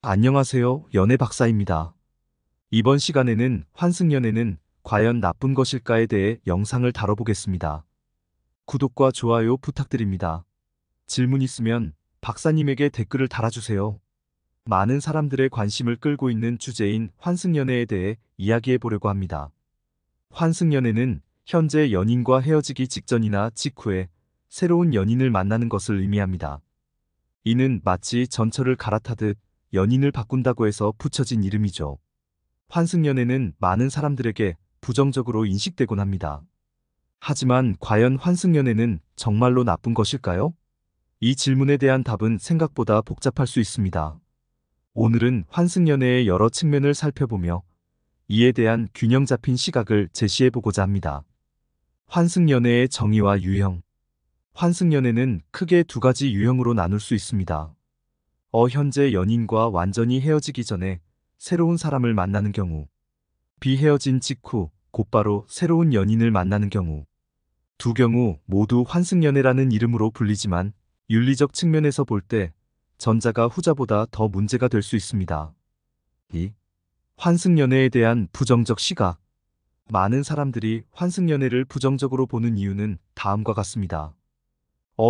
안녕하세요. 연애 박사입니다. 이번 시간에는 환승연애는 과연 나쁜 것일까에 대해 영상을 다뤄보겠습니다. 구독과 좋아요 부탁드립니다. 질문 있으면 박사님에게 댓글을 달아주세요. 많은 사람들의 관심을 끌고 있는 주제인 환승연애에 대해 이야기해 보려고 합니다. 환승연애는 현재 연인과 헤어지기 직전이나 직후에 새로운 연인을 만나는 것을 의미합니다. 이는 마치 전철을 갈아타듯 연인을 바꾼다고 해서 붙여진 이름이죠. 환승연애는 많은 사람들에게 부정적으로 인식되곤 합니다. 하지만 과연 환승연애는 정말로 나쁜 것일까요? 이 질문에 대한 답은 생각보다 복잡할 수 있습니다. 오늘은 환승연애의 여러 측면을 살펴보며 이에 대한 균형 잡힌 시각을 제시해보고자 합니다. 환승연애의 정의와 유형. 환승연애는 크게 두 가지 유형으로 나눌 수 있습니다. 현재 연인과 완전히 헤어지기 전에 새로운 사람을 만나는 경우, 비헤어진 직후 곧바로 새로운 연인을 만나는 경우. 두 경우 모두 환승연애라는 이름으로 불리지만 윤리적 측면에서 볼 때 전자가 후자보다 더 문제가 될 수 있습니다. 2. 환승연애에 대한 부정적 시각. 많은 사람들이 환승연애를 부정적으로 보는 이유는 다음과 같습니다.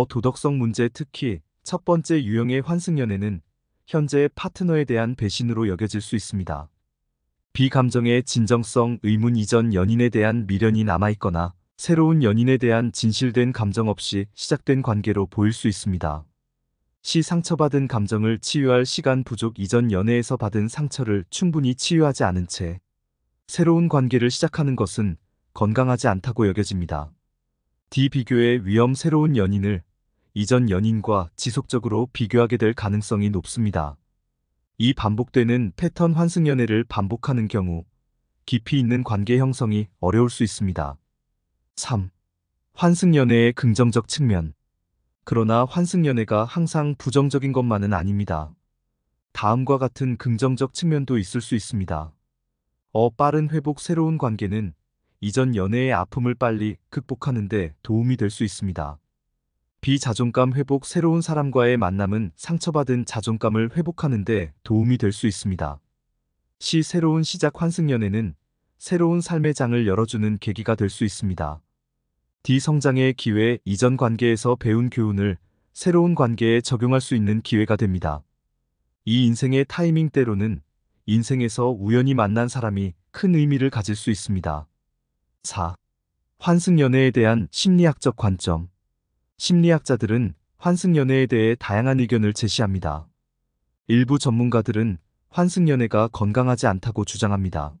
도덕성 문제. 특히 첫 번째 유형의 환승연애는 현재의 파트너에 대한 배신으로 여겨질 수 있습니다. 비감정의 진정성. 의문. 이전 연인에 대한 미련이 남아있거나 새로운 연인에 대한 진실된 감정 없이 시작된 관계로 보일 수 있습니다. 상처받은 감정을 치유할 시간 부족. 이전 연애에서 받은 상처를 충분히 치유하지 않은 채 새로운 관계를 시작하는 것은 건강하지 않다고 여겨집니다. 비교의 위험. 새로운 연인을 이전 연인과 지속적으로 비교하게 될 가능성이 높습니다. 이 반복되는 패턴. 환승연애를 반복하는 경우 깊이 있는 관계 형성이 어려울 수 있습니다. 3. 환승연애의 긍정적 측면. 그러나 환승연애가 항상 부정적인 것만은 아닙니다. 다음과 같은 긍정적 측면도 있을 수 있습니다. 빠른 회복. 새로운 관계는 이전 연애의 아픔을 빨리 극복하는 데 도움이 될 수 있습니다. 비자존감 회복. 새로운 사람과의 만남은 상처받은 자존감을 회복하는 데 도움이 될 수 있습니다. 새로운 시작. 환승연애는 새로운 삶의 장을 열어주는 계기가 될 수 있습니다. 성장의 기회. 이전 관계에서 배운 교훈을 새로운 관계에 적용할 수 있는 기회가 됩니다. 이 인생의 타이밍. 때로는 인생에서 우연히 만난 사람이 큰 의미를 가질 수 있습니다. 4. 환승연애에 대한 심리학적 관점. 심리학자들은 환승연애에 대해 다양한 의견을 제시합니다. 일부 전문가들은 환승연애가 건강하지 않다고 주장합니다.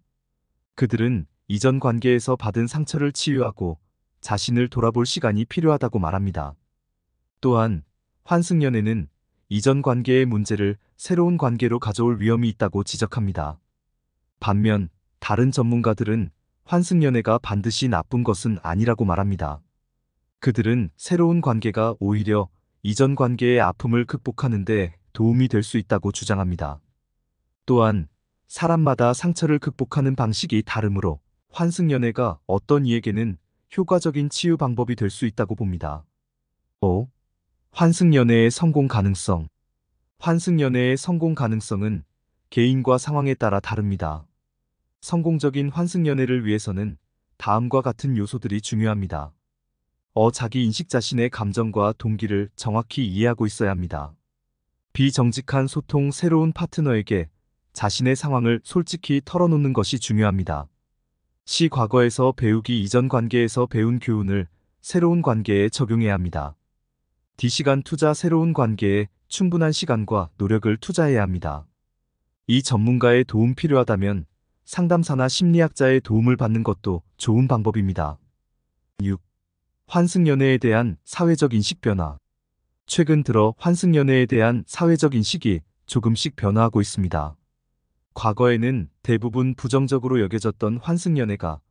그들은 이전 관계에서 받은 상처를 치유하고 자신을 돌아볼 시간이 필요하다고 말합니다. 또한 환승연애는 이전 관계의 문제를 새로운 관계로 가져올 위험이 있다고 지적합니다. 반면 다른 전문가들은 환승연애가 반드시 나쁜 것은 아니라고 말합니다. 그들은 새로운 관계가 오히려 이전 관계의 아픔을 극복하는 데 도움이 될 수 있다고 주장합니다. 또한 사람마다 상처를 극복하는 방식이 다르므로 환승연애가 어떤 이에게는 효과적인 치유 방법이 될 수 있다고 봅니다. 5. 환승연애의 성공 가능성. 환승연애의 성공 가능성은 개인과 상황에 따라 다릅니다. 성공적인 환승연애를 위해서는 다음과 같은 요소들이 중요합니다. 자기 인식. 자신의 감정과 동기를 정확히 이해하고 있어야 합니다. 비정직한 소통. 새로운 파트너에게 자신의 상황을 솔직히 털어놓는 것이 중요합니다. 과거에서 배우기. 이전 관계에서 배운 교훈을 새로운 관계에 적용해야 합니다. 시간 투자. 새로운 관계에 충분한 시간과 노력을 투자해야 합니다. 이 전문가의 도움 필요하다면 상담사나 심리학자의 도움을 받는 것도 좋은 방법입니다. 6. 환승연애에 대한 사회적 인식 변화. 최근 들어 환승연애에 대한 사회적 인식이 조금씩 변화하고 있습니다. 과거에는 대부분 부정적으로 여겨졌던 환승연애가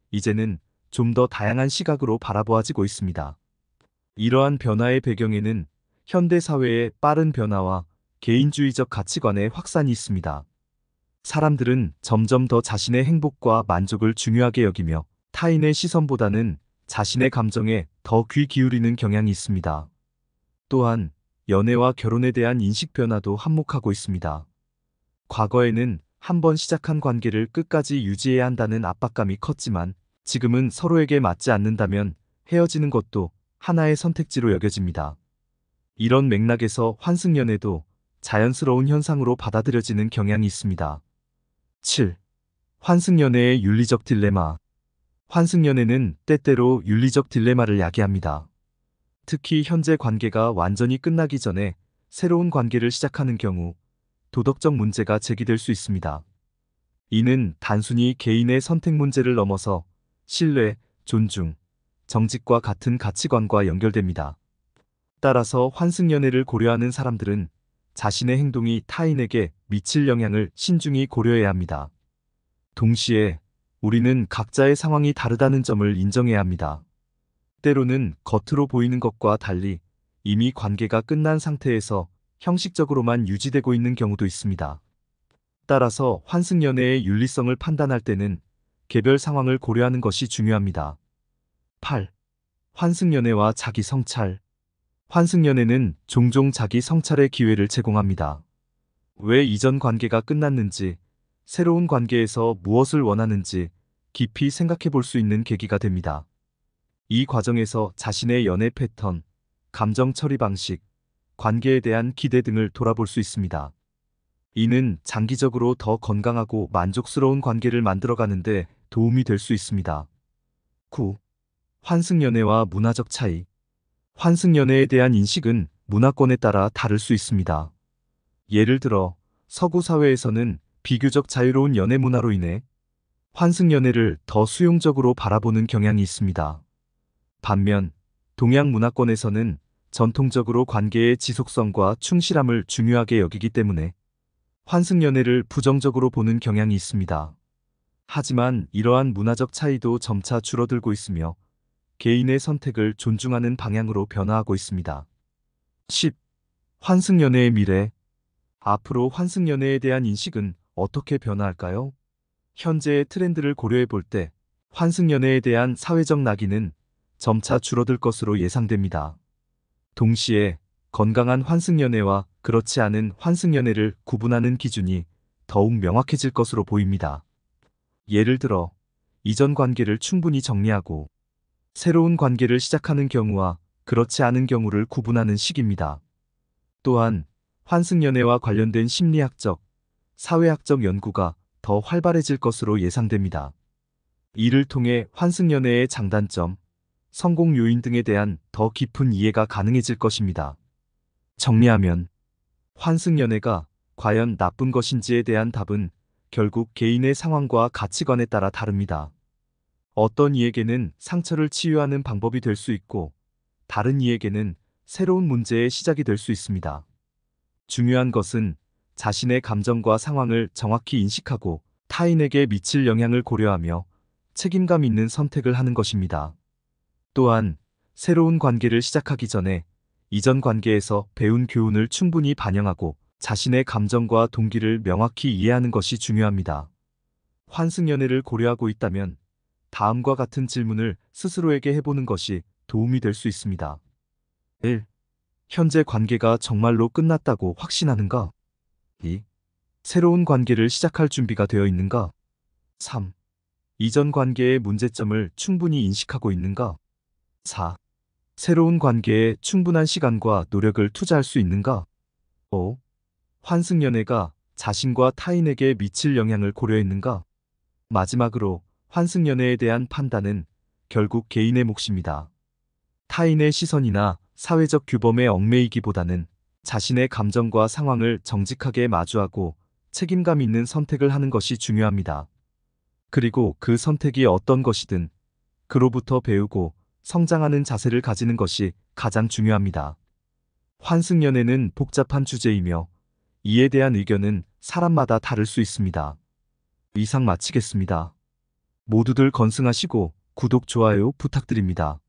이제는 좀 더 다양한 시각으로 바라보아지고 있습니다. 이러한 변화의 배경에는 현대사회의 빠른 변화와 개인주의적 가치관의 확산이 있습니다. 사람들은 점점 더 자신의 행복과 만족을 중요하게 여기며 타인의 시선보다는 자신의 감정에 더 귀 기울이는 경향이 있습니다. 또한 연애와 결혼에 대한 인식 변화도 한몫하고 있습니다. 과거에는 한 번 시작한 관계를 끝까지 유지해야 한다는 압박감이 컸지만 지금은 서로에게 맞지 않는다면 헤어지는 것도 하나의 선택지로 여겨집니다. 이런 맥락에서 환승연애도 자연스러운 현상으로 받아들여지는 경향이 있습니다. 7. 환승연애의 윤리적 딜레마. 환승연애는 때때로 윤리적 딜레마를 야기합니다. 특히 현재 관계가 완전히 끝나기 전에 새로운 관계를 시작하는 경우 도덕적 문제가 제기될 수 있습니다. 이는 단순히 개인의 선택 문제를 넘어서 신뢰, 존중, 정직과 같은 가치관과 연결됩니다. 따라서 환승연애를 고려하는 사람들은 자신의 행동이 타인에게 미칠 영향을 신중히 고려해야 합니다. 동시에 우리는 각자의 상황이 다르다는 점을 인정해야 합니다. 때로는 겉으로 보이는 것과 달리 이미 관계가 끝난 상태에서 형식적으로만 유지되고 있는 경우도 있습니다. 따라서 환승연애의 윤리성을 판단할 때는 개별 상황을 고려하는 것이 중요합니다. 8. 환승연애와 자기 성찰. 환승연애는 종종 자기 성찰의 기회를 제공합니다. 왜 이전 관계가 끝났는지, 새로운 관계에서 무엇을 원하는지 깊이 생각해 볼 수 있는 계기가 됩니다. 이 과정에서 자신의 연애 패턴, 감정 처리 방식, 관계에 대한 기대 등을 돌아볼 수 있습니다. 이는 장기적으로 더 건강하고 만족스러운 관계를 만들어가는데 도움이 될 수 있습니다. 9. 환승연애와 문화적 차이. 환승연애에 대한 인식은 문화권에 따라 다를 수 있습니다. 예를 들어 서구 사회에서는 비교적 자유로운 연애 문화로 인해 환승연애를 더 수용적으로 바라보는 경향이 있습니다. 반면 동양 문화권에서는 전통적으로 관계의 지속성과 충실함을 중요하게 여기기 때문에 환승연애를 부정적으로 보는 경향이 있습니다. 하지만 이러한 문화적 차이도 점차 줄어들고 있으며 개인의 선택을 존중하는 방향으로 변화하고 있습니다. 10. 환승연애의 미래. 앞으로 환승연애에 대한 인식은 어떻게 변화할까요? 현재의 트렌드를 고려해 볼 때 환승연애에 대한 사회적 낙인은 점차 줄어들 것으로 예상됩니다. 동시에 건강한 환승연애와 그렇지 않은 환승연애를 구분하는 기준이 더욱 명확해질 것으로 보입니다. 예를 들어 이전 관계를 충분히 정리하고 새로운 관계를 시작하는 경우와 그렇지 않은 경우를 구분하는 시기입니다. 또한 환승연애와 관련된 심리학적, 사회학적 연구가 더 활발해질 것으로 예상됩니다. 이를 통해 환승연애의 장단점, 성공 요인 등에 대한 더 깊은 이해가 가능해질 것입니다. 정리하면 환승연애가 과연 나쁜 것인지에 대한 답은 결국 개인의 상황과 가치관에 따라 다릅니다. 어떤 이에게는 상처를 치유하는 방법이 될 수 있고 다른 이에게는 새로운 문제의 시작이 될 수 있습니다. 중요한 것은 자신의 감정과 상황을 정확히 인식하고 타인에게 미칠 영향을 고려하며 책임감 있는 선택을 하는 것입니다. 또한 새로운 관계를 시작하기 전에 이전 관계에서 배운 교훈을 충분히 반영하고 자신의 감정과 동기를 명확히 이해하는 것이 중요합니다. 환승연애를 고려하고 있다면 다음과 같은 질문을 스스로에게 해보는 것이 도움이 될 수 있습니다. 1. 현재 관계가 정말로 끝났다고 확신하는가? 2. 새로운 관계를 시작할 준비가 되어 있는가? 3. 이전 관계의 문제점을 충분히 인식하고 있는가? 4. 새로운 관계에 충분한 시간과 노력을 투자할 수 있는가? 5. 환승연애가 자신과 타인에게 미칠 영향을 고려했는가? 마지막으로 환승연애에 대한 판단은 결국 개인의 몫입니다. 타인의 시선이나 사회적 규범에 얽매이기보다는 자신의 감정과 상황을 정직하게 마주하고 책임감 있는 선택을 하는 것이 중요합니다. 그리고 그 선택이 어떤 것이든 그로부터 배우고 성장하는 자세를 가지는 것이 가장 중요합니다. 환승연애는 복잡한 주제이며 이에 대한 의견은 사람마다 다를 수 있습니다. 이상 마치겠습니다. 모두들 건승하시고 구독, 좋아요 부탁드립니다.